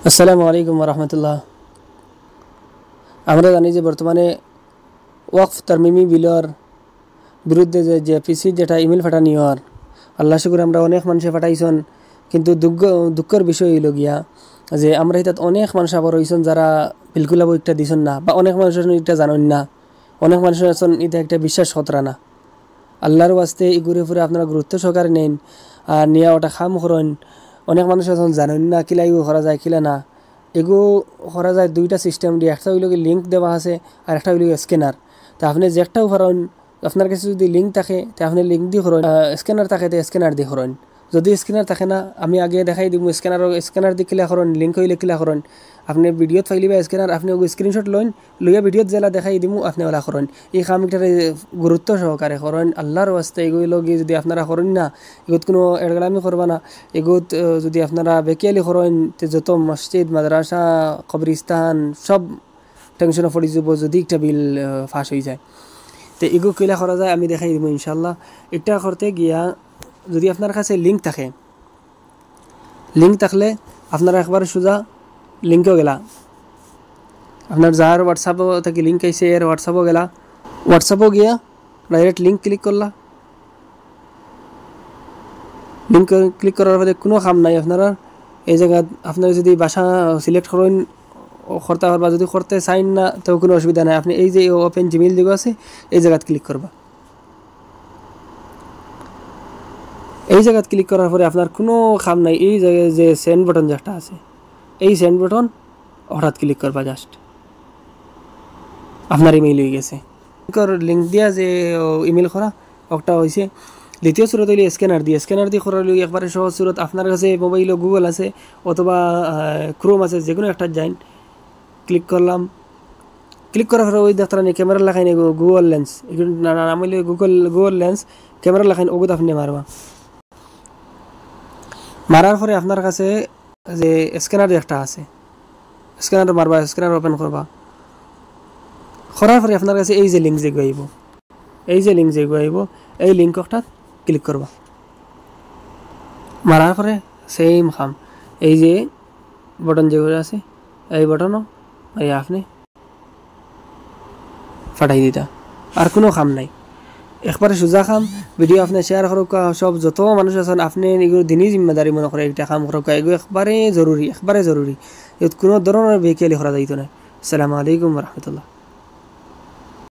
আসসালামু আলাইকুম রহমতুল্লাহ। আমরা জানি যে বর্তমানে ওয়াকফ তারমিমি বিলর বিরুদ্ধে যে পিসি যেটা ইমেল ফাটানি হওয়ার আল্লাহ শুকুর আমরা অনেক মানুষে ফাটাইছেন, কিন্তু দুঃখের বিষয় হইল গিয়া যে আমরা এটাত অনেক মানুষ আবার হইছেন যারা বিলকুল আবার একটা দিছেন না, বা অনেক মানুষের এটা জানেন না, অনেক মানুষের আছেন এটা একটা বিশ্বাস হতরা না। আল্লাহর ওয়াস্তে এই ঘুরে ফুরে আপনারা গুরুত্ব সহকারে নেন আর নিয়ে ওটা খাম করেন। অনেক মানুষ এখন জানেন না কিলা এগু করা যায় কিলা না। এগু করা যায় দুইটা সিস্টেম দিয়ে, একটা হইল লিঙ্ক দেওয়া আছে আর একটা হইল স্ক্যানার। তা আপনি যে একটাও করেন, আপনার কাছে যদি লিঙ্ক থাকে তা আপনি লিঙ্ক দিয়ে করেন, স্ক্যানার থাকে তো স্ক্যানার দিয়ে করেন। যদি স্ক্যানার থাকে না আমি আগে দেখাই দিব স্ক্যানার দিয়ে ক্লিক করেন, লিঙ্ক হইলে ক্লিক করেন। আপনি ভিডিওত ফাইলিবা স্ক্যানার, আপনি স্ক্রিনশট লইন, লইয়া ভিডিওত জেলা দেখাই দিব আপনি ওলা করেন। এই কামটারে গুরুত্ব সহকারে করেন আল্লাহর ওয়াস্তে। এগুলো গিয়ে যদি আপনারা করেন না, এগুত কোনো এড়গালামি করবা না। এগুত যদি আপনারা বেকিয়ালি করেন তো যত মসজিদ মাদ্রাসা কবরিস্তান সব টেনশনে পড়ে যাব যদি একটা বিল ফাঁস হয়ে যায়। তো এগুলো কিলা করা যায় আমি দেখাই দিব ইনশাল্লাহ। এটা করতে গিয়া যদি আপনার কাছে লিঙ্ক থাকে, লিঙ্ক থাকলে আপনারা একবার সোজা লিঙ্কও গেলা, আপনার যার হোয়াটসঅ্যাপও থেকে লিঙ্ক আইসে এর হোয়াটসঅ্যাপও গেলা, হোয়াটসঅ্যাপও গিয়া ডাইরেক্ট লিঙ্ক ক্লিক করলা। লিঙ্ক ক্লিক করার পরে কোনো কাম নাই আপনারা এই জায়গা। আপনারা যদি ভাষা সিলেক্ট করেন করতে পারবা, যদি করতে চাইন না তো কোনো অসুবিধা নাই। আপনি এই যে ওপেন জিমেইল যেগুলো আছে এই জায়গাত ক্লিক করবা। এই জায়গাত ক্লিক করার পরে আপনার কোনো কাম নাই। এই জায়গায় যে সেন্ড বাটন যেটা আছে এই সেন্ড বাটন হঠাৎ ক্লিক করবা, জাস্ট আপনার ইমেইল হয়ে গেছে। লিঙ্ক দিয়া যে ইমেল করা একটা হয়েছে। দ্বিতীয় সুরত হইলে স্ক্যানার দিয়ে করার লই একবারে সহজ সুরত। আপনার কাছে মোবাইল গুগল আছে অথবা ক্রোম আছে, যে কোনো একটা যাইন, ক্লিক করলাম। ক্লিক করার পরে ওই দেখতে ক্যামেরা লাগাই গুগল লেন্স, এগুলো নাম হইলে গুগল লেন্স, ক্যামেরা লাগাই ওগুলো আপনি মারবা। মারার পরে আপনার কাছে যে স্ক্যানার একটা আছে, স্ক্যানার মারবা, স্ক্যানার ওপেন করবা। করার পরে আপনার কাছে এই যে লিঙ্ক যে আইব, এই লিঙ্ক একটা ক্লিক করবা। মারার পরে সেম কাম, এই যে বটন যেগুলো আছে এই বটনও এই আপনি ফাটাই দিতা, আর কোনো কাম নাই। একবারে সোজা কাম। ভিডিও আপনি শেয়ার করুক, সব যত মানুষ আছেন আপনি এগুলো দিনই জিম্মেদারি মনে করে একটা কাম করুক। এগুলো একবারে জরুরি। এত কোনো ধরনের বেকিয়ালি করা যাইতো না। আসসালামু আলাইকুম রহমতুল্লাহ।